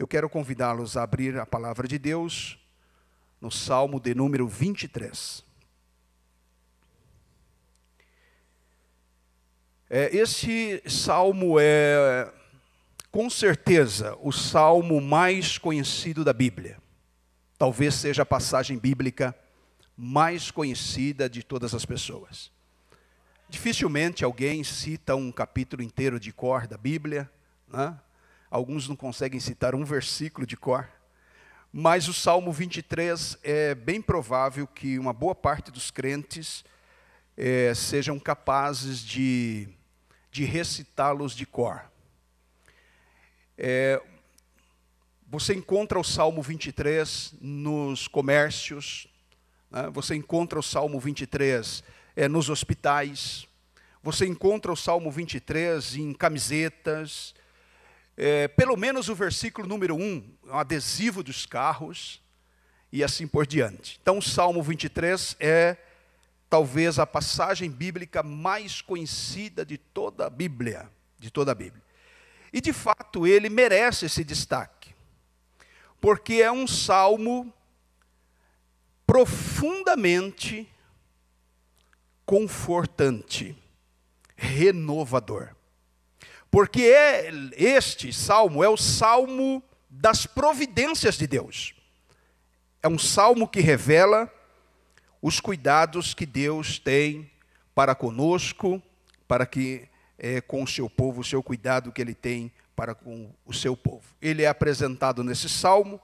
Eu quero convidá-los a abrir a palavra de Deus no Salmo de número 23. Esse salmo é, com certeza, o salmo mais conhecido da Bíblia. Talvez seja a passagem bíblica mais conhecida de todas as pessoas. Dificilmente alguém cita um capítulo inteiro de cor da Bíblia, né? Alguns não conseguem citar um versículo de cor, mas o Salmo 23 é bem provável que uma boa parte dos crentes sejam capazes de recitá-los de cor. Você encontra o Salmo 23 nos comércios, né? Você encontra o Salmo 23 nos hospitais, você encontra o Salmo 23 em camisetas, pelo menos o versículo número 1, um adesivo dos carros, e assim por diante. Então o Salmo 23 é talvez a passagem bíblica mais conhecida de toda a Bíblia, E de fato ele merece esse destaque, porque é um salmo profundamente confortante, renovador. Porque este salmo é o salmo das providências de Deus. É um salmo que revela os cuidados que Deus tem para conosco, para que com o seu povo, o seu cuidado que Ele tem para com o seu povo. Ele é apresentado nesse salmo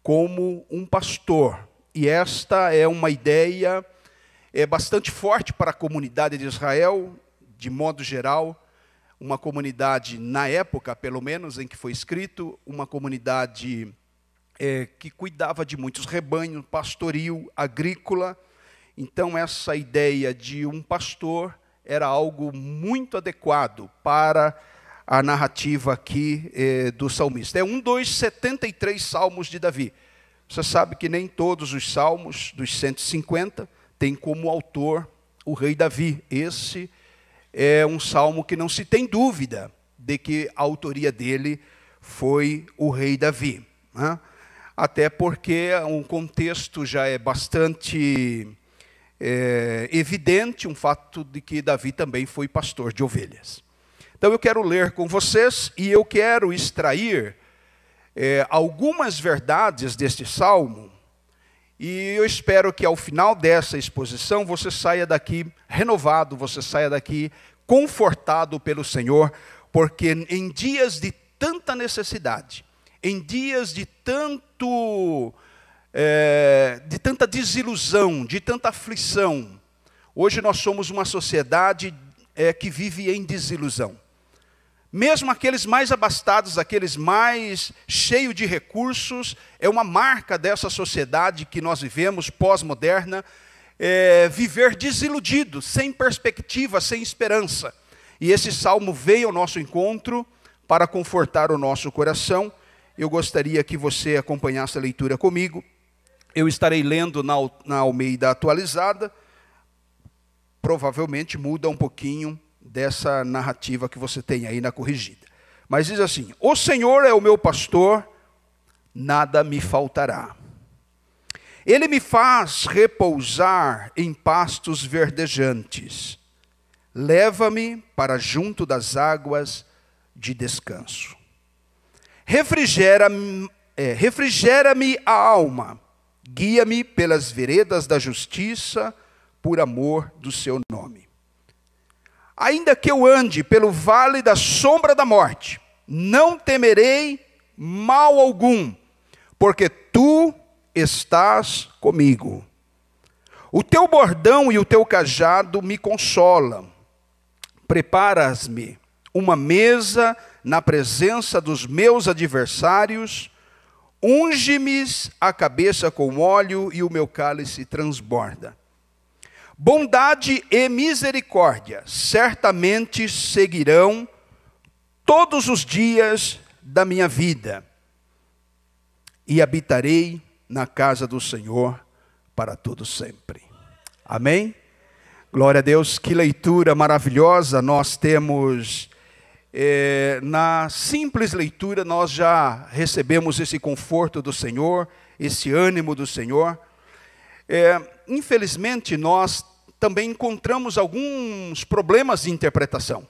como um pastor. E esta é uma ideia bastante forte para a comunidade de Israel, de modo geral. Uma comunidade, na época, pelo menos, em que foi escrito, uma comunidade que cuidava de muitos rebanhos, pastoril, agrícola. Então, essa ideia de um pastor era algo muito adequado para a narrativa aqui do salmista. É um dos 73 salmos de Davi. Você sabe que nem todos os salmos, dos 150, têm como autor o rei Davi. Esse é um salmo que não se tem dúvida de que a autoria dele foi o rei Davi, né? Até porque o contexto já é bastante evidente, um fato de que Davi também foi pastor de ovelhas. Então eu quero ler com vocês e eu quero extrair algumas verdades deste salmo, e eu espero que ao final dessa exposição você saia daqui renovado, você saia daqui confortado pelo Senhor, porque em dias de tanta necessidade, em dias de tanta desilusão, de tanta aflição, hoje nós somos uma sociedade que vive em desilusão. Mesmo aqueles mais abastados, aqueles mais cheios de recursos, é uma marca dessa sociedade que nós vivemos, pós-moderna, viver desiludido, sem perspectiva, sem esperança. E esse salmo veio ao nosso encontro para confortar o nosso coração. Eu gostaria que você acompanhasse a leitura comigo. Eu estarei lendo na Almeida atualizada. Provavelmente muda um pouquinho dessa narrativa que você tem aí na corrigida. Mas diz assim: o Senhor é o meu pastor, nada me faltará. Ele me faz repousar em pastos verdejantes. Leva-me para junto das águas de descanso. Refrigera-me a alma. Guia-me pelas veredas da justiça, por amor do seu nome. Ainda que eu ande pelo vale da sombra da morte, não temerei mal algum, porque tu estás comigo. O teu bordão e o teu cajado me consolam. Preparas-me uma mesa na presença dos meus adversários, unge-me a cabeça com óleo e o meu cálice transborda. Bondade e misericórdia certamente seguirão todos os dias da minha vida, e habitarei na casa do Senhor para todo sempre. Amém? Glória a Deus, que leitura maravilhosa nós temos na simples leitura nós já recebemos esse conforto do Senhor, esse ânimo do Senhor. Infelizmente, nós também encontramos alguns problemas de interpretação.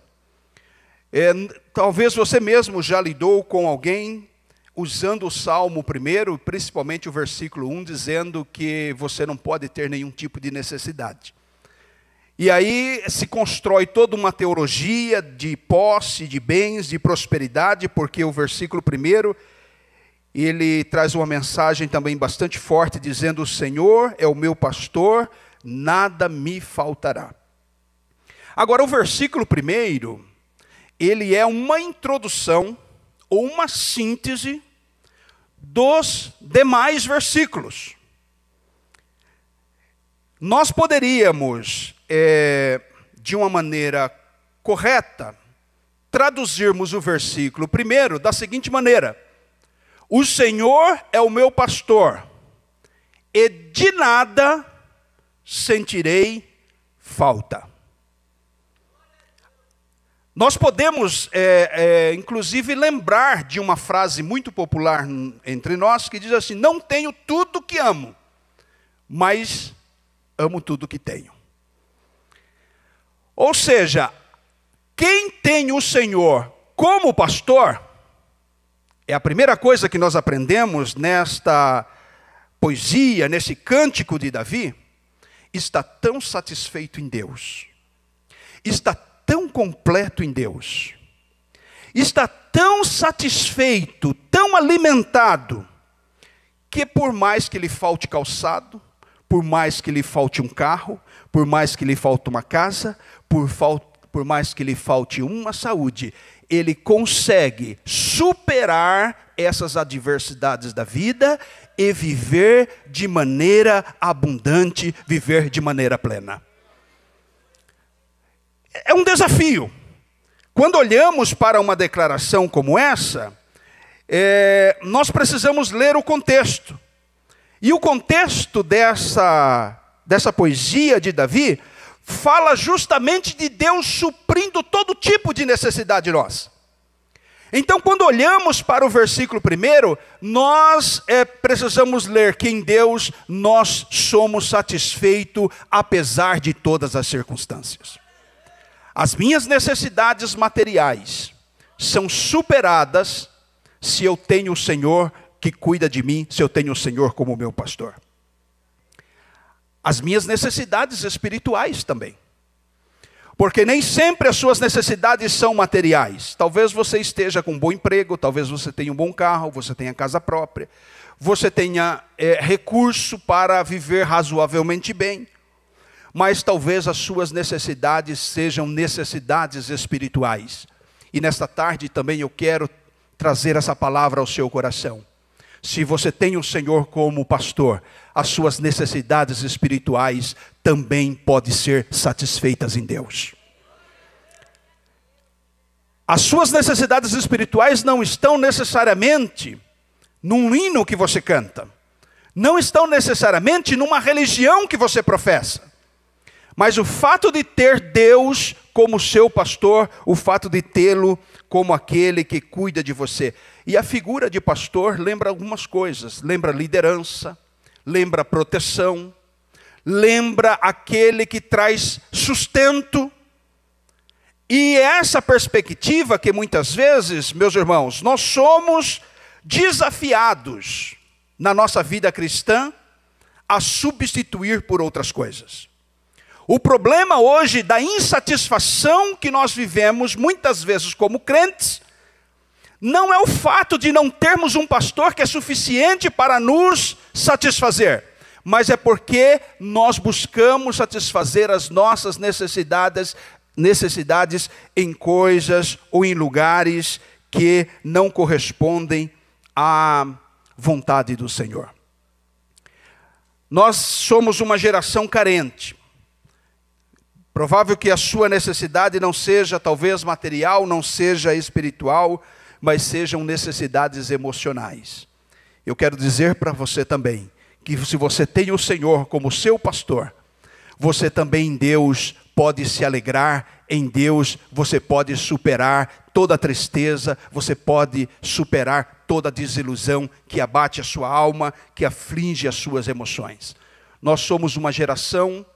Talvez você mesmo já lidou com alguém usando o Salmo 1, principalmente o versículo 1, dizendo que você não pode ter nenhum tipo de necessidade. E aí se constrói toda uma teologia de posse, de bens, de prosperidade, porque o versículo 1, ele traz uma mensagem também bastante forte, dizendo: o Senhor é o meu pastor, nada me faltará. Agora, o versículo 1, ele é uma introdução ou uma síntese dos demais versículos. Nós poderíamos, de uma maneira correta, traduzirmos o versículo 1 da seguinte maneira: o Senhor é o meu pastor, e de nada sentirei falta. Nós podemos, inclusive, lembrar de uma frase muito popular entre nós, que diz assim: não tenho tudo que amo, mas amo tudo que tenho. Ou seja, quem tem o Senhor como pastor, é a primeira coisa que nós aprendemos nesta poesia, nesse cântico de Davi, está tão satisfeito em Deus, está tão completo em Deus, está tão satisfeito, tão alimentado, que por mais que lhe falte calçado, por mais que lhe falte um carro, por mais que lhe falte uma casa, por mais que lhe falte uma saúde, ele consegue superar essas adversidades da vida e viver de maneira abundante, viver de maneira plena. É um desafio. Quando olhamos para uma declaração como essa, nós precisamos ler o contexto. E o contexto dessa poesia de Davi fala justamente de Deus suprindo todo tipo de necessidade nossa. Então, quando olhamos para o versículo 1, nós precisamos ler que em Deus nós somos satisfeitos apesar de todas as circunstâncias. As minhas necessidades materiais são superadas se eu tenho o Senhor que cuida de mim, se eu tenho o Senhor como meu pastor. As minhas necessidades espirituais também. Porque nem sempre as suas necessidades são materiais. Talvez você esteja com um bom emprego, talvez você tenha um bom carro, você tenha casa própria, você tenha recurso para viver razoavelmente bem. Mas talvez as suas necessidades sejam necessidades espirituais. E nesta tarde também eu quero trazer essa palavra ao seu coração. Se você tem o Senhor como pastor, as suas necessidades espirituais também podem ser satisfeitas em Deus. As suas necessidades espirituais não estão necessariamente num hino que você canta. Não estão necessariamente numa religião que você professa. Mas o fato de ter Deus como seu pastor, o fato de tê-lo como aquele que cuida de você. E a figura de pastor lembra algumas coisas. Lembra liderança, lembra proteção, lembra aquele que traz sustento. E essa perspectiva que muitas vezes, meus irmãos, nós somos desafiados na nossa vida cristã a substituir por outras coisas. O problema hoje da insatisfação que nós vivemos, muitas vezes como crentes, não é o fato de não termos um pastor que é suficiente para nos satisfazer, mas é porque nós buscamos satisfazer as nossas necessidades em coisas ou em lugares que não correspondem à vontade do Senhor. Nós somos uma geração carente. Provável que a sua necessidade não seja talvez material, não seja espiritual, mas sejam necessidades emocionais. Eu quero dizer para você também, que se você tem o Senhor como seu pastor, você também em Deus pode se alegrar, em Deus você pode superar toda tristeza, você pode superar toda desilusão que abate a sua alma, que aflige as suas emoções. Nós somos uma geração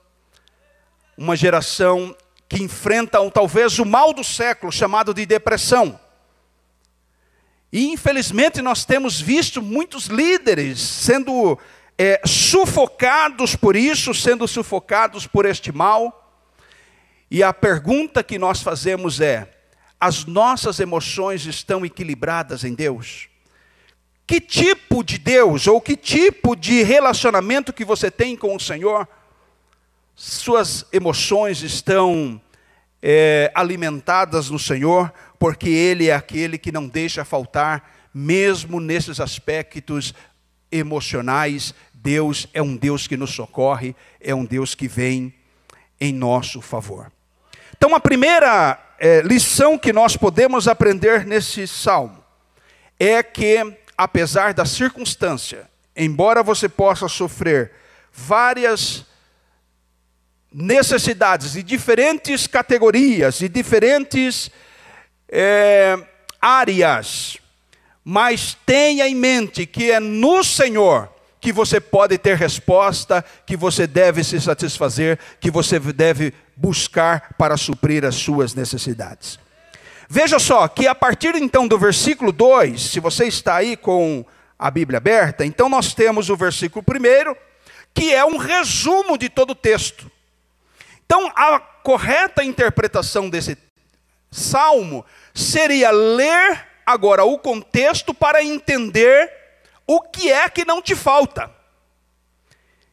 que enfrenta talvez o mal do século, chamado de depressão. E infelizmente nós temos visto muitos líderes sendo sufocados por isso, sendo sufocados por este mal. E a pergunta que nós fazemos é: as nossas emoções estão equilibradas em Deus? Que tipo de Deus, ou que tipo de relacionamento que você tem com o Senhor? Suas emoções estão alimentadas no Senhor, porque Ele é aquele que não deixa faltar, mesmo nesses aspectos emocionais. Deus é um Deus que nos socorre, é um Deus que vem em nosso favor. Então a primeira lição que nós podemos aprender nesse salmo é que, apesar da circunstância, embora você possa sofrer várias necessidades de diferentes categorias e diferentes áreas, mas tenha em mente que é no Senhor que você pode ter resposta, que você deve se satisfazer, que você deve buscar para suprir as suas necessidades. Veja só, que a partir então do versículo 2, se você está aí com a Bíblia aberta, então nós temos o versículo 1, que é um resumo de todo o texto. Então a correta interpretação desse salmo seria ler agora o contexto para entender o que é que não te falta.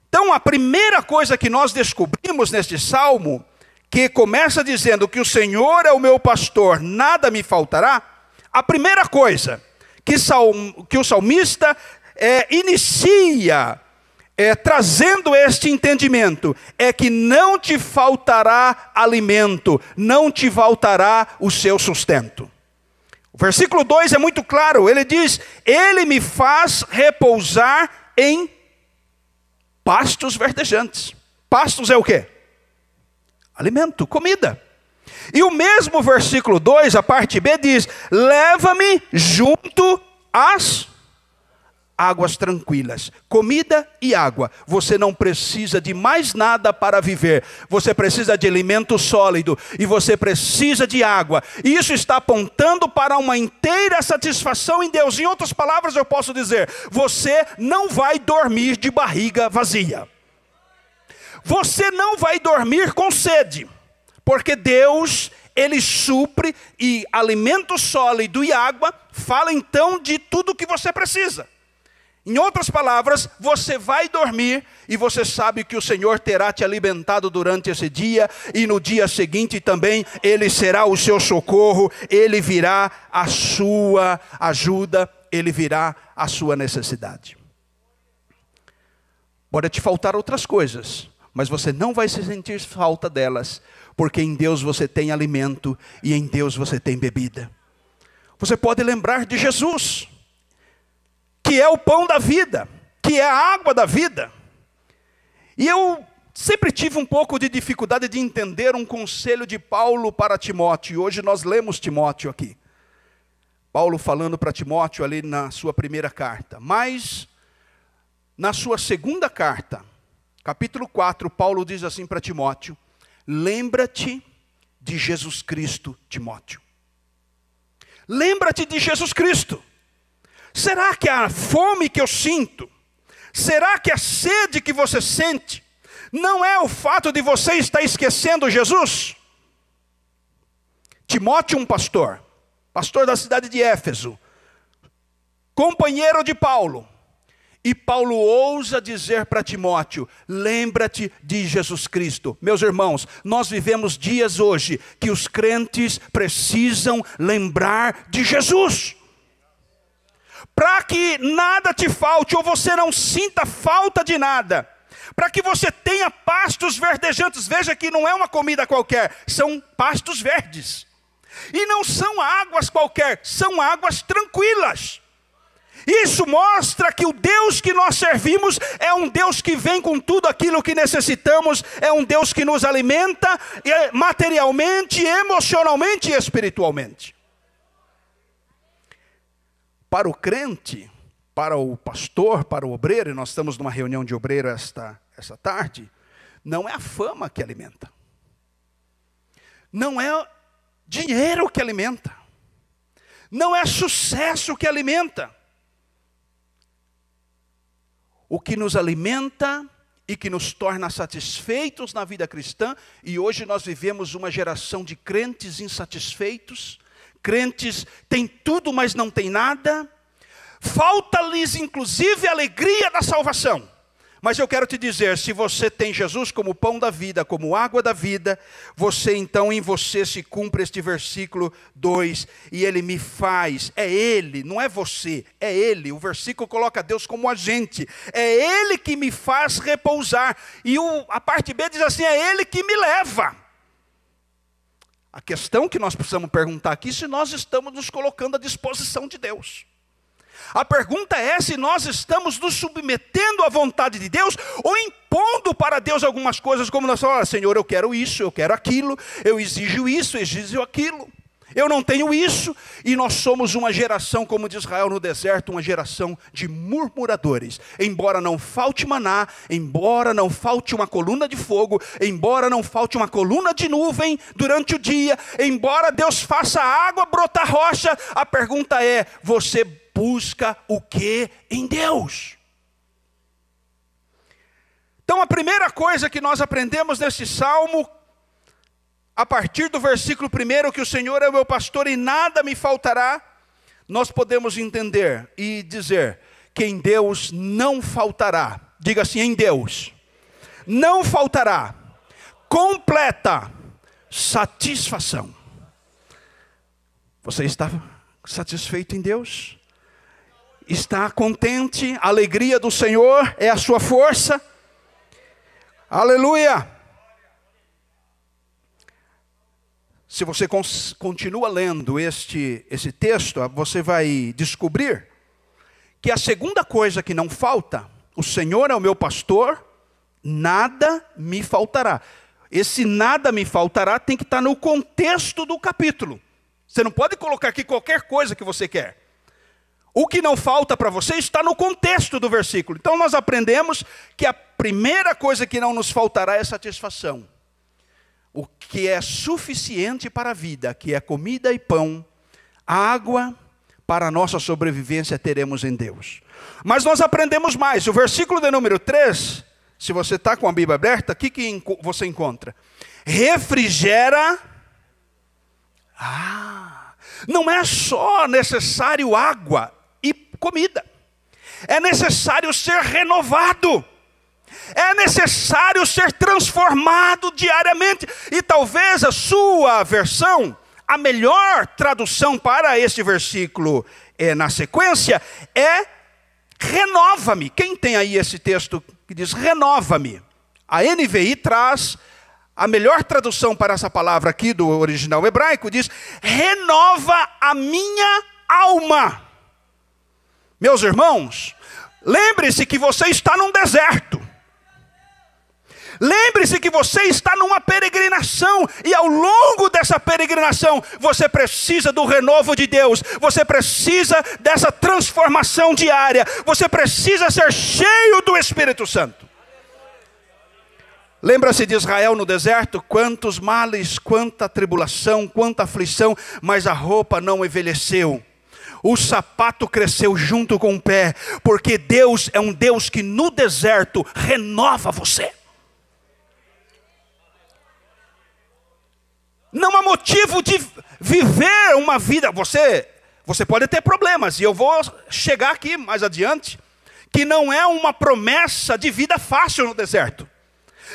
Então a primeira coisa que nós descobrimos neste salmo, que começa dizendo que o Senhor é o meu pastor, nada me faltará. A primeira coisa que o salmista inicia trazendo este entendimento é que não te faltará alimento, não te faltará o seu sustento. O versículo 2 é muito claro, ele diz: Ele me faz repousar em pastos verdejantes. Pastos é o quê? Alimento, comida. E o mesmo versículo 2, a parte B, diz: leva-me junto às águas tranquilas. Comida e água. Você não precisa de mais nada para viver. Você precisa de alimento sólido e você precisa de água. E isso está apontando para uma inteira satisfação em Deus. Em outras palavras, eu posso dizer: você não vai dormir de barriga vazia. Você não vai dormir com sede, porque Deus, Ele supre, e alimento sólido e água fala então de tudo que você precisa. Em outras palavras, você vai dormir e você sabe que o Senhor terá te alimentado durante esse dia, e no dia seguinte também Ele será o seu socorro, Ele virá a sua ajuda, Ele virá a sua necessidade. Pode te faltar outras coisas, mas você não vai se sentir falta delas, porque em Deus você tem alimento e em Deus você tem bebida. Você pode lembrar de Jesus, que é o pão da vida, que é a água da vida. E eu sempre tive um pouco de dificuldade de entender um conselho de Paulo para Timóteo, e hoje nós lemos Timóteo aqui. Paulo falando para Timóteo ali na sua primeira carta, mas na sua segunda carta, capítulo 4, Paulo diz assim para Timóteo: lembra-te de Jesus Cristo, Timóteo. Lembra-te de Jesus Cristo. Será que a fome que eu sinto, será que a sede que você sente, não é o fato de você estar esquecendo Jesus? Timóteo, um pastor da cidade de Éfeso, companheiro de Paulo, e Paulo ousa dizer para Timóteo: lembra-te de Jesus Cristo. Meus irmãos, nós vivemos dias hoje que os crentes precisam lembrar de Jesus, para que nada te falte, ou você não sinta falta de nada, para que você tenha pastos verdejantes. Veja que não é uma comida qualquer, são pastos verdes, e não são águas qualquer, são águas tranquilas. Isso mostra que o Deus que nós servimos é um Deus que vem com tudo aquilo que necessitamos, é um Deus que nos alimenta materialmente, emocionalmente e espiritualmente. Para o crente, para o pastor, para o obreiro, e nós estamos numa reunião de obreiro esta tarde, não é a fama que alimenta. Não é dinheiro que alimenta. Não é sucesso que alimenta. O que nos alimenta e que nos torna satisfeitos na vida cristã, e hoje nós vivemos uma geração de crentes insatisfeitos, crentes têm tudo, mas não têm nada, falta-lhes inclusive a alegria da salvação. Mas eu quero te dizer, se você tem Jesus como pão da vida, como água da vida, você então em você se cumpre este versículo 2, e ele me faz, é ele, não é você, é ele. O versículo coloca Deus como agente, é ele que me faz repousar, e a parte B diz assim, é ele que me leva. A questão que nós precisamos perguntar aqui, se nós estamos nos colocando à disposição de Deus. A pergunta é se nós estamos nos submetendo à vontade de Deus ou impondo para Deus algumas coisas, como nós falamos, Senhor, eu quero isso, eu quero aquilo, eu exijo isso, eu exijo aquilo, eu não tenho isso. E nós somos uma geração como de Israel no deserto, uma geração de murmuradores. Embora não falte maná, embora não falte uma coluna de fogo, embora não falte uma coluna de nuvem durante o dia, embora Deus faça a água brotar rocha, a pergunta é, você busca o que em Deus? Então a primeira coisa que nós aprendemos nesse salmo, a partir do versículo 1, que o Senhor é o meu pastor e nada me faltará, nós podemos entender e dizer que em Deus não faltará, diga assim, em Deus não faltará completa satisfação. Você está satisfeito em Deus? Está contente? A alegria do Senhor é a sua força? Aleluia! Se você continua lendo esse texto, você vai descobrir que a segunda coisa que não falta, o Senhor é o meu pastor, nada me faltará. Esse nada me faltará tem que estar no contexto do capítulo. Você não pode colocar aqui qualquer coisa que você quer. O que não falta para você está no contexto do versículo. Então nós aprendemos que a primeira coisa que não nos faltará é satisfação. O que é suficiente para a vida, que é comida e pão, água, para a nossa sobrevivência teremos em Deus. Mas nós aprendemos mais. O versículo de número 3, se você está com a Bíblia aberta, o que você encontra? Refrigera. Não é só necessário água e comida. É necessário ser renovado. É necessário ser transformado diariamente. E talvez a sua versão, a melhor tradução para esse versículo na sequência, é renova-me. Quem tem aí esse texto que diz renova-me? A NVI traz a melhor tradução para essa palavra aqui do original hebraico, diz renova a minha alma. Meus irmãos, lembre-se que você está num deserto. Lembre-se que você está numa peregrinação, e ao longo dessa peregrinação, você precisa do renovo de Deus, você precisa dessa transformação diária, você precisa ser cheio do Espírito Santo. Lembra-se de Israel no deserto? Quantos males, quanta tribulação, quanta aflição, mas a roupa não envelheceu. O sapato cresceu junto com o pé, porque Deus é um Deus que no deserto renova você. Não há motivo de viver uma vida, você pode ter problemas, e eu vou chegar aqui mais adiante, que não é uma promessa de vida fácil no deserto.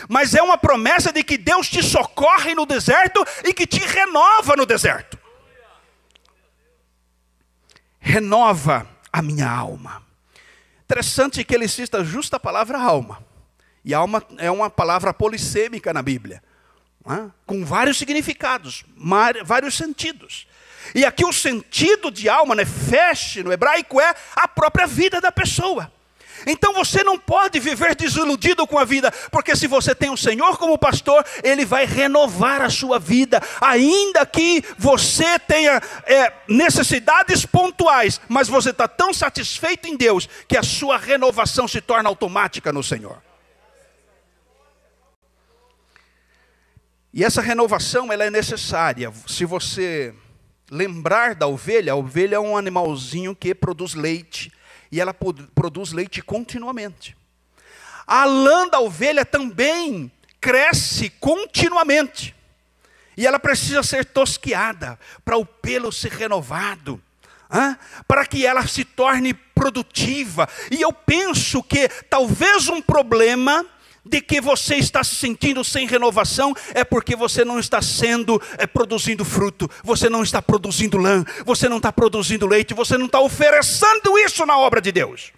Mas é uma promessa de que Deus te socorre no deserto e que te renova no deserto. Renova a minha alma. Interessante que ele cita justa a palavra alma. E alma é uma palavra polissêmica na Bíblia, com vários significados, vários sentidos. E aqui o sentido de alma, nefesh, no hebraico, é a própria vida da pessoa. Então você não pode viver desiludido com a vida, porque se você tem o Senhor como pastor, Ele vai renovar a sua vida, ainda que você tenha necessidades pontuais, mas você está tão satisfeito em Deus, que a sua renovação se torna automática no Senhor. E essa renovação, ela é necessária. Se você lembrar da ovelha, a ovelha é um animalzinho que produz leite, e ela produz leite continuamente. A lã da ovelha também cresce continuamente, e ela precisa ser tosqueada, para o pelo ser renovado, para que ela se torne produtiva. E eu penso que talvez um problema de que você está se sentindo sem renovação é porque você não está produzindo fruto, você não está produzindo lã, você não está produzindo leite, você não está oferecendo isso na obra de Deus.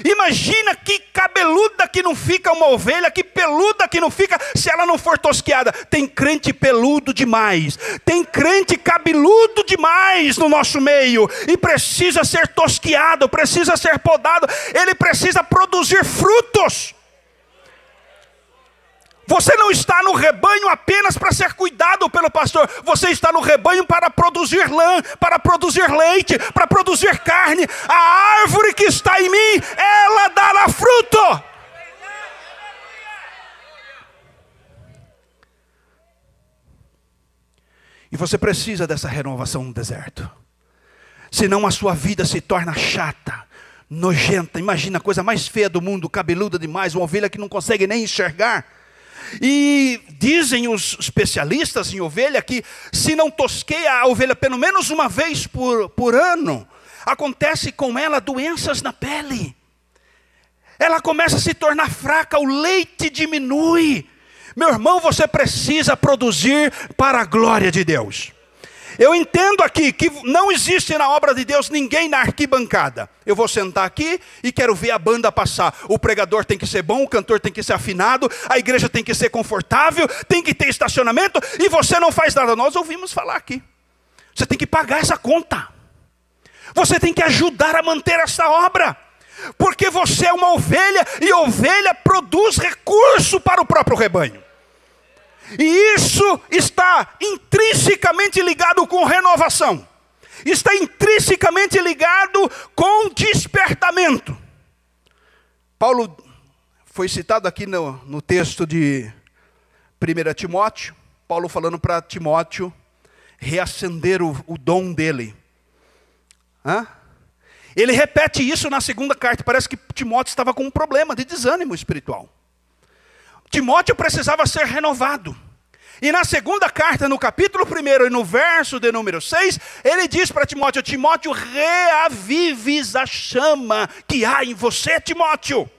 Imagina que cabeluda que não fica uma ovelha, que peluda que não fica se ela não for tosqueada. Tem crente peludo demais, tem crente cabeludo demais no nosso meio, e precisa ser tosqueado, precisa ser podado, ele precisa produzir frutos. Você não está no rebanho apenas para ser cuidado pelo pastor. Você está no rebanho para produzir lã, para produzir leite, para produzir carne. A árvore que está em mim, ela dará fruto. E você precisa dessa renovação no deserto. Senão a sua vida se torna chata, nojenta. Imagina a coisa mais feia do mundo, cabeluda demais, uma ovelha que não consegue nem enxergar. E dizem os especialistas em ovelha que se não tosqueia a ovelha pelo menos uma vez por ano, acontece com ela doenças na pele. Ela começa a se tornar fraca, o leite diminui. Meu irmão, você precisa produzir para a glória de Deus. Eu entendo aqui que não existe na obra de Deus ninguém na arquibancada. Eu vou sentar aqui e quero ver a banda passar. O pregador tem que ser bom, o cantor tem que ser afinado, a igreja tem que ser confortável, tem que ter estacionamento, e você não faz nada. Nós ouvimos falar aqui. Você tem que pagar essa conta. Você tem que ajudar a manter essa obra. Porque você é uma ovelha, e ovelha produz recurso para o próprio rebanho. E isso está intrinsecamente ligado com renovação. Está intrinsecamente ligado com despertamento. Paulo foi citado aqui no texto de 1 Timóteo. Paulo falando para Timóteo reacender o dom dele. Ele repete isso na segunda carta. Parece que Timóteo estava com um problema de desânimo espiritual. Timóteo precisava ser renovado. E na segunda carta, no capítulo 1 e no verso de número 6, ele diz para Timóteo: Timóteo, reavives a chama que há em você, Timóteo.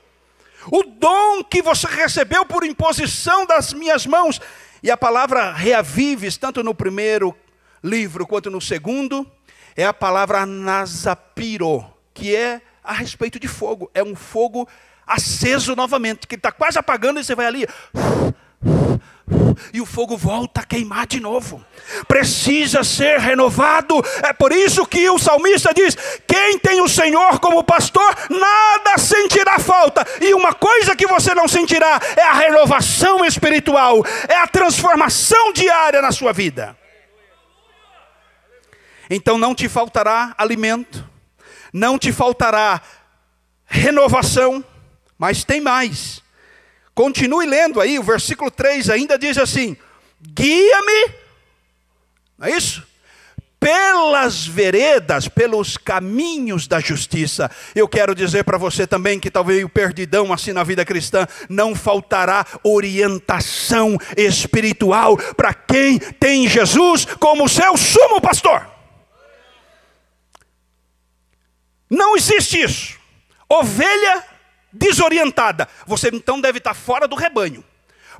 O dom que você recebeu por imposição das minhas mãos. E a palavra reavives, tanto no primeiro livro quanto no segundo, é a palavra anasapiro, que é a respeito de fogo. É um fogo aceso novamente, que está quase apagando, e você vai ali, e o fogo volta a queimar de novo. Precisa ser renovado. É por isso que o salmista diz: quem tem o Senhor como pastor, nada sentirá falta. E uma coisa que você não sentirá é a renovação espiritual, é a transformação diária na sua vida. Então não te faltará alimento, não te faltará renovação. Mas tem mais. Continue lendo aí, o versículo 3 ainda diz assim: guia-me, não é isso? Pelas veredas, pelos caminhos da justiça. Eu quero dizer para você também que talvez o perdidão assim na vida cristã, não faltará orientação espiritual para quem tem Jesus como seu sumo pastor. Não existe isso. Ovelha desorientada, você então deve estar fora do rebanho.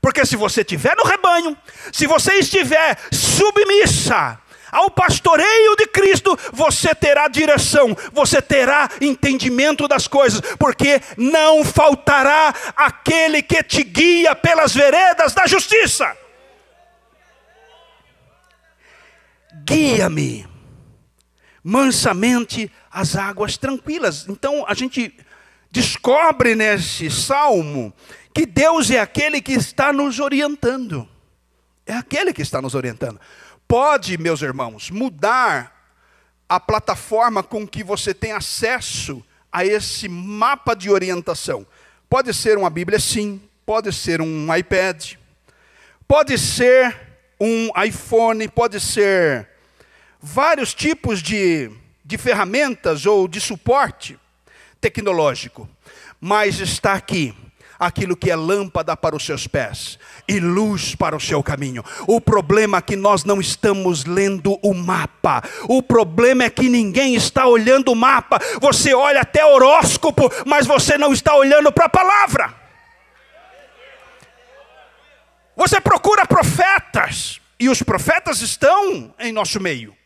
Porque se você estiver no rebanho, se você estiver submissa ao pastoreio de Cristo, você terá direção, você terá entendimento das coisas, porque não faltará aquele que te guia pelas veredas da justiça. Guia-me mansamente às águas tranquilas. Então a gente descobre nesse salmo que Deus é aquele que está nos orientando. É aquele que está nos orientando. Pode, meus irmãos, mudar a plataforma com que você tem acesso a esse mapa de orientação. Pode ser uma Bíblia, sim. Pode ser um iPad. Pode ser um iPhone. Pode ser vários tipos de ferramentas ou de suporte tecnológico. Mas está aqui aquilo que é lâmpada para os seus pés e luz para o seu caminho. O problema é que nós não estamos lendo o mapa. O problema é que ninguém está olhando o mapa. Você olha até horóscopo, mas você não está olhando para a palavra. Você procura profetas, e os profetas estão em nosso meio.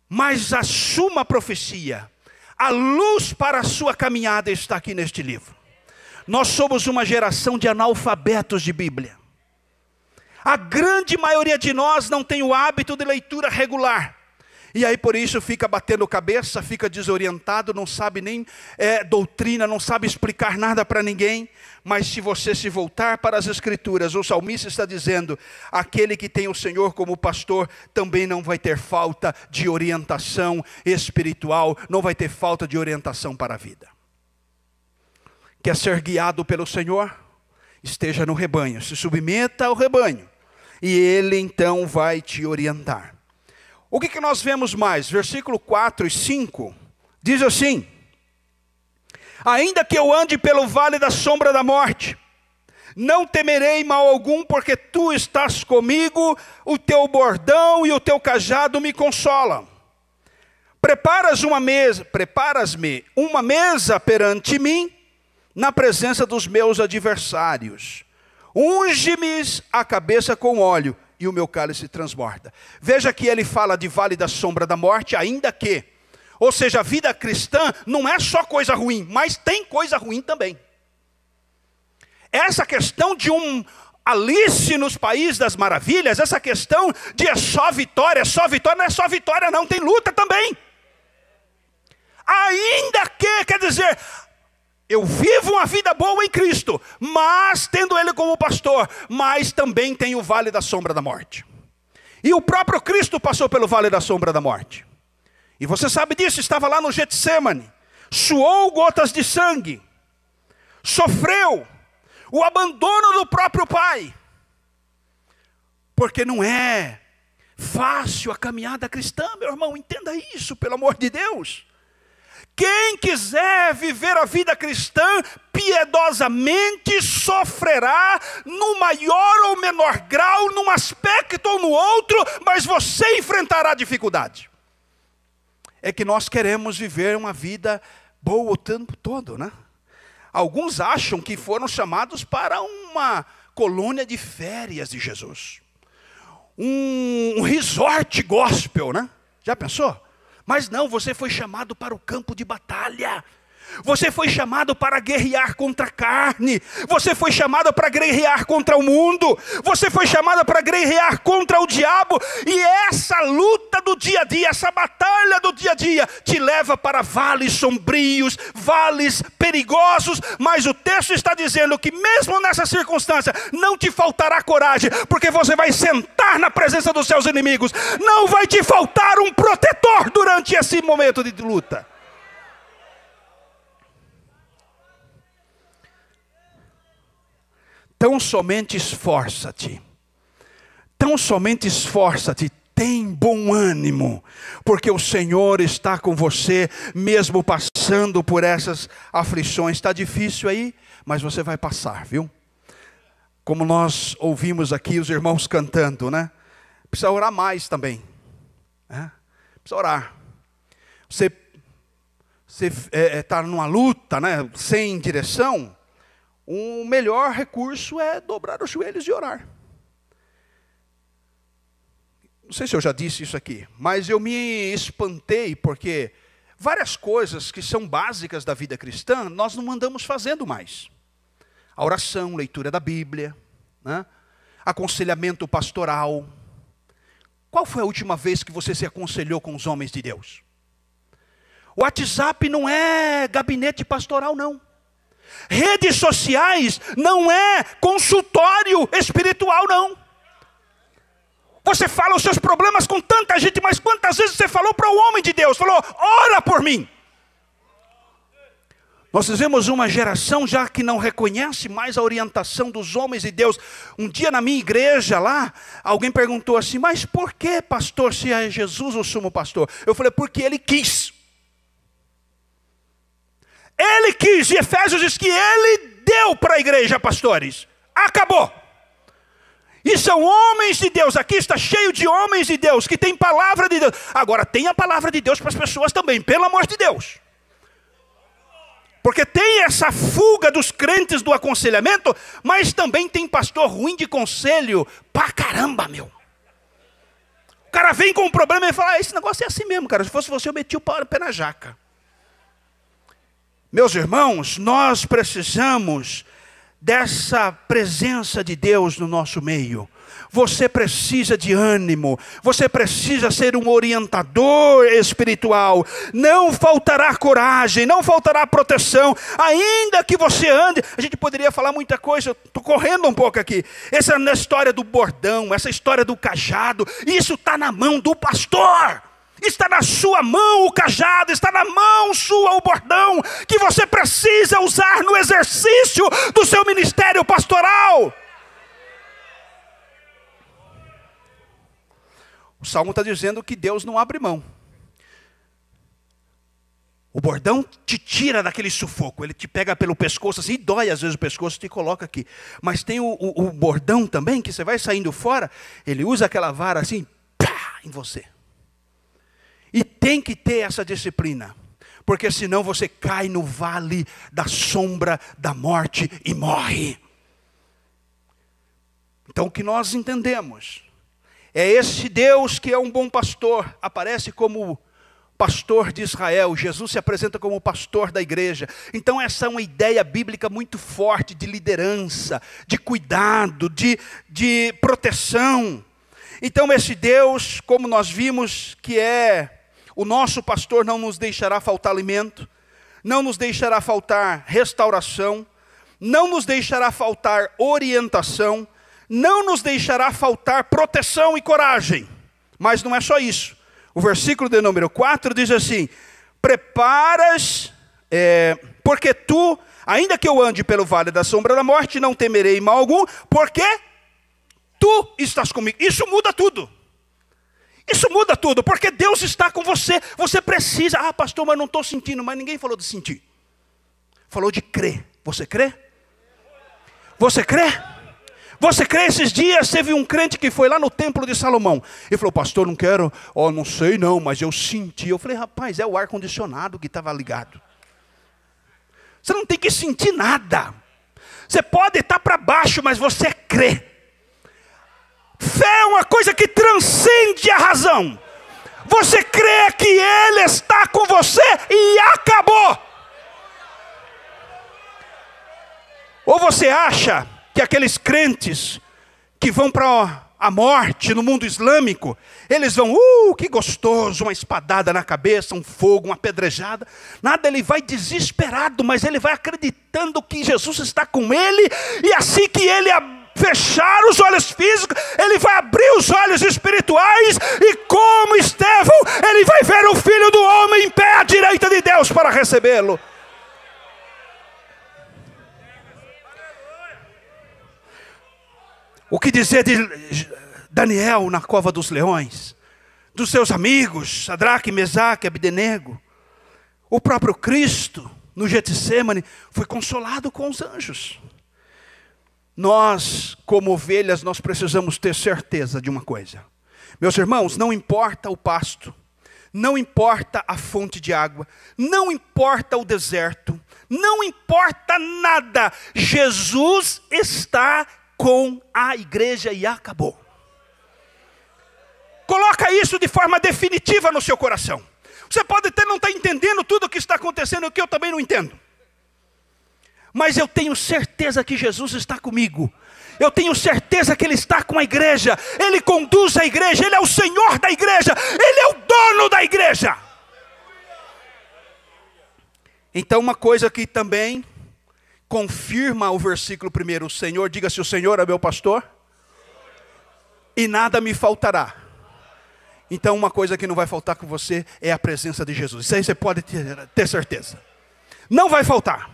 Mas a suma profecia, a luz para a sua caminhada está aqui neste livro. Nós somos uma geração de analfabetos de Bíblia. A grande maioria de nós não tem o hábito de leitura regular. E aí por isso fica batendo cabeça, fica desorientado, não sabe nem doutrina, não sabe explicar nada para ninguém. Mas se você se voltar para as Escrituras, o salmista está dizendo, aquele que tem o Senhor como pastor, também não vai ter falta de orientação espiritual, não vai ter falta de orientação para a vida. Quer ser guiado pelo Senhor? Esteja no rebanho, se submeta ao rebanho, e Ele então vai te orientar. O que nós vemos mais? Versículo 4 e 5, diz assim: ainda que eu ande pelo vale da sombra da morte, não temerei mal algum, porque tu estás comigo, o teu bordão e o teu cajado me consolam. Preparas-me uma mesa perante mim, na presença dos meus adversários. Unge-me a cabeça com óleo, e o meu cálice transborda. Veja que ele fala de vale da sombra da morte, ainda que. Ou seja, a vida cristã não é só coisa ruim, mas tem coisa ruim também. Essa questão de Alice nos Países das Maravilhas, essa questão de é só vitória, não é só vitória não, tem luta também. Ainda que, quer dizer, eu vivo uma vida boa em Cristo, mas tendo Ele como pastor, mas também tem o vale da sombra da morte. E o próprio Cristo passou pelo vale da sombra da morte. E você sabe disso, estava lá no Getsêmani, suou gotas de sangue, sofreu o abandono do próprio Pai. Porque não é fácil a caminhada cristã, meu irmão, entenda isso, pelo amor de Deus. Quem quiser viver a vida cristã piedosamente sofrerá no maior ou menor grau, num aspecto ou no outro, mas você enfrentará dificuldade. É que nós queremos viver uma vida boa o tempo todo, né? Alguns acham que foram chamados para uma colônia de férias de Jesus. Um resort gospel, né? Já pensou? Mas não, você foi chamado para o campo de batalha. Você foi chamado para guerrear contra a carne. Você foi chamado para guerrear contra o mundo. Você foi chamado para guerrear contra o diabo. E essa luta do dia a dia, essa batalha do dia a dia, te leva para vales sombrios, vales perigosos. Mas o texto está dizendo que mesmo nessa circunstância, não te faltará coragem, porque você vai sentar na presença dos seus inimigos. Não vai te faltar um protetor durante esse momento de luta. Tão somente esforça-te, tem bom ânimo, porque o Senhor está com você, mesmo passando por essas aflições. Está difícil aí, mas você vai passar, viu? Como nós ouvimos aqui os irmãos cantando, né? Precisa orar mais também, né? Precisa orar. Você está numa luta, né? Sem direção. O melhor recurso é dobrar os joelhos e orar. Não sei se eu já disse isso aqui, mas eu me espantei porque várias coisas que são básicas da vida cristã, nós não andamos fazendo mais. A oração, leitura da Bíblia, né? Aconselhamento pastoral. Qual foi a última vez que você se aconselhou com os homens de Deus? O WhatsApp não é gabinete pastoral, não. Redes sociais não é consultório espiritual, não. Você fala os seus problemas com tanta gente, mas quantas vezes você falou para o homem de Deus? Falou, ora por mim. Nós vivemos uma geração já que não reconhece mais a orientação dos homens de Deus. Um dia na minha igreja lá, alguém perguntou assim, mas por que, pastor, se é Jesus o sumo pastor? Eu falei, porque ele quis. Ele quis, e Efésios diz que ele deu para a igreja pastores. Acabou. E são homens de Deus, aqui está cheio de homens de Deus, que tem palavra de Deus. Agora tem a palavra de Deus para as pessoas também, pelo amor de Deus. Porque tem essa fuga dos crentes do aconselhamento, mas também tem pastor ruim de conselho pra caramba, meu. O cara vem com um problema e fala, esse negócio é assim mesmo, cara. Se fosse você, eu meti o pé na jaca. Meus irmãos, nós precisamos dessa presença de Deus no nosso meio. Você precisa de ânimo, você precisa ser um orientador espiritual. Não faltará coragem, não faltará proteção, ainda que você ande. A gente poderia falar muita coisa, estou correndo um pouco aqui. Essa história do bordão, essa história do cajado, isso está na mão do pastor. Está na sua mão o cajado, está na mão sua o bordão, que você precisa usar no exercício do seu ministério pastoral. O Salmo está dizendo que Deus não abre mão. O bordão te tira daquele sufoco, ele te pega pelo pescoço assim, e dói às vezes o pescoço, te coloca aqui. Mas tem o bordão também, que você vai saindo fora, ele usa aquela vara assim, pá, em você. E tem que ter essa disciplina, porque senão você cai no vale da sombra da morte e morre. Então o que nós entendemos é esse Deus que é um bom pastor, aparece como pastor de Israel, Jesus se apresenta como pastor da igreja. Então essa é uma ideia bíblica muito forte de liderança, de cuidado, de proteção. Então esse Deus, como nós vimos, que é o nosso pastor, não nos deixará faltar alimento, não nos deixará faltar restauração, não nos deixará faltar orientação, não nos deixará faltar proteção e coragem. Mas não é só isso. O versículo de número 4 diz assim, preparas, porque tu, ainda que eu ande pelo vale da sombra da morte, não temerei mal algum, porque tu estás comigo. Isso muda tudo. Isso muda tudo, porque Deus está com você. Você precisa, pastor, mas não estou sentindo. Mas ninguém falou de sentir. Falou de crer. Você crê? Você crê? Você crê? Esses dias teve um crente que foi lá no templo de Salomão. Ele falou, pastor, não quero, não sei não, mas eu senti. Eu falei, rapaz, é o ar-condicionado que estava ligado. Você não tem que sentir nada. Você pode estar para baixo, mas você crê. Fé é uma coisa que transcende a razão. Você crê que Ele está com você e acabou. Ou você acha que aqueles crentes que vão para a morte no mundo islâmico, eles vão, que gostoso, uma espadada na cabeça, um fogo, uma apedrejada. Nada, ele vai desesperado, mas ele vai acreditando que Jesus está com ele, e assim que ele fechar os olhos físicos, ele vai abrir os olhos espirituais, e como Estevão, ele vai ver o Filho do Homem em pé à direita de Deus para recebê-lo. O que dizer de Daniel na cova dos leões? Dos seus amigos, Sadraque, Mesaque, Abdenego. O próprio Cristo, no Getsêmani, foi consolado com os anjos. Nós, como ovelhas, nós precisamos ter certeza de uma coisa. Meus irmãos, não importa o pasto, não importa a fonte de água, não importa o deserto, não importa nada. Jesus está com a igreja e acabou. Coloca isso de forma definitiva no seu coração. Você pode até não estar entendendo tudo o que está acontecendo, o que eu também não entendo. Mas eu tenho certeza que Jesus está comigo. Eu tenho certeza que Ele está com a igreja. Ele conduz a igreja, Ele é o Senhor da igreja, Ele é o dono da igreja. Então uma coisa que também confirma o versículo 1, o Senhor, diga-se, o Senhor é meu pastor, e nada me faltará. Então uma coisa que não vai faltar com você é a presença de Jesus. Isso aí você pode ter certeza. Não vai faltar.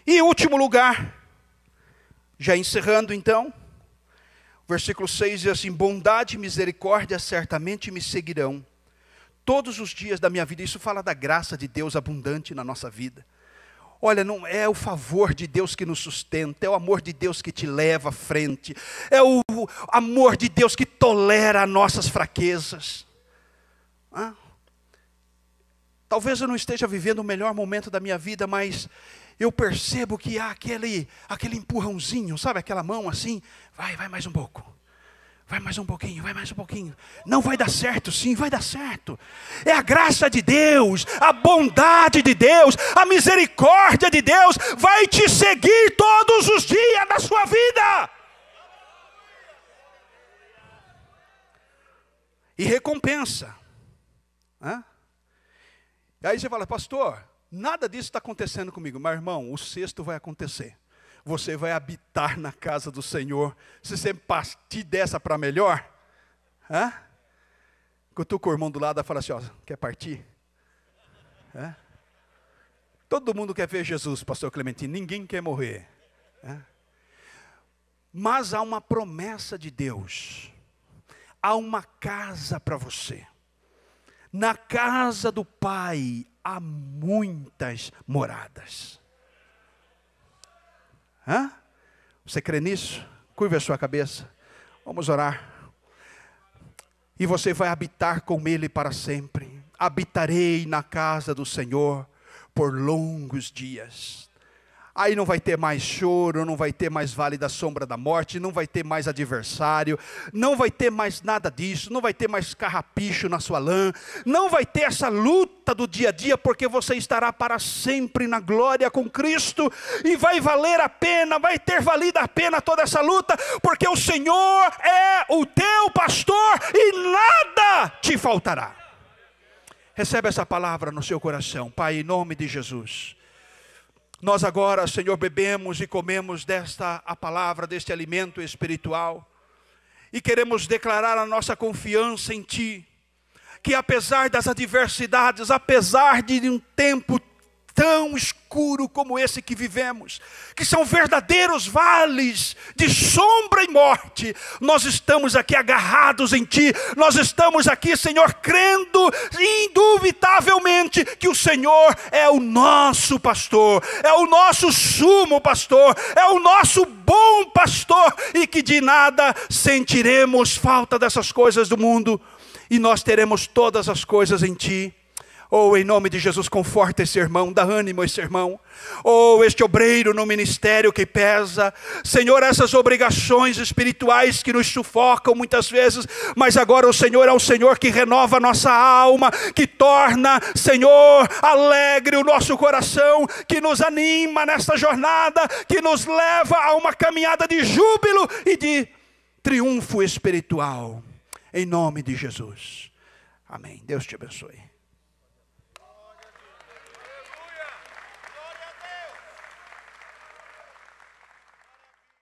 E em último lugar, já encerrando então, versículo 6 diz assim: bondade e misericórdia certamente me seguirão todos os dias da minha vida. Isso fala da graça de Deus abundante na nossa vida. Olha, não é o favor de Deus que nos sustenta, é o amor de Deus que te leva à frente, é o amor de Deus que tolera as nossas fraquezas. Talvez eu não esteja vivendo o melhor momento da minha vida, mas eu percebo que há aquele empurrãozinho, sabe, aquela mão assim, vai mais um pouco. Vai mais um pouquinho, vai mais um pouquinho. Não vai dar certo, sim, vai dar certo. É a graça de Deus, a bondade de Deus, a misericórdia de Deus vai te seguir todos os dias da sua vida. E recompensa. E aí você fala, pastor, nada disso está acontecendo comigo. Mas irmão, o sexto vai acontecer. Você vai habitar na casa do Senhor. Se você partir dessa para melhor, que eu estou com o irmão do lado, fala assim, ó, quer partir? Todo mundo quer ver Jesus, pastor Clementino, ninguém quer morrer. Mas há uma promessa de Deus, há uma casa para você. Na casa do Pai há muitas moradas. Você crê nisso? Curva a sua cabeça. Vamos orar. E você vai habitar com Ele para sempre. Habitarei na casa do Senhor por longos dias. Aí não vai ter mais choro, não vai ter mais vale da sombra da morte, não vai ter mais adversário, não vai ter mais nada disso, não vai ter mais carrapicho na sua lã, não vai ter essa luta do dia a dia, porque você estará para sempre na glória com Cristo, e vai valer a pena, vai ter valido a pena toda essa luta, porque o Senhor é o teu pastor e nada te faltará. Recebe essa palavra no seu coração, Pai, em nome de Jesus. Nós agora, Senhor, bebemos e comemos a palavra, deste alimento espiritual. E queremos declarar a nossa confiança em Ti. Que apesar das adversidades, apesar de um tempo tão escuro como esse que vivemos, que são verdadeiros vales de sombra e morte, nós estamos aqui agarrados em Ti, nós estamos aqui, Senhor, crendo indubitavelmente que o Senhor é o nosso pastor, é o nosso sumo pastor, é o nosso bom pastor, e que de nada sentiremos falta dessas coisas do mundo, e nós teremos todas as coisas em Ti. Em nome de Jesus, conforta esse irmão, dá ânimo a esse irmão. Este obreiro no ministério que pesa. Senhor, essas obrigações espirituais que nos sufocam muitas vezes, mas agora o Senhor é o Senhor que renova a nossa alma, que torna, Senhor, alegre o nosso coração, que nos anima nesta jornada, que nos leva a uma caminhada de júbilo e de triunfo espiritual. Em nome de Jesus. Amém. Deus te abençoe.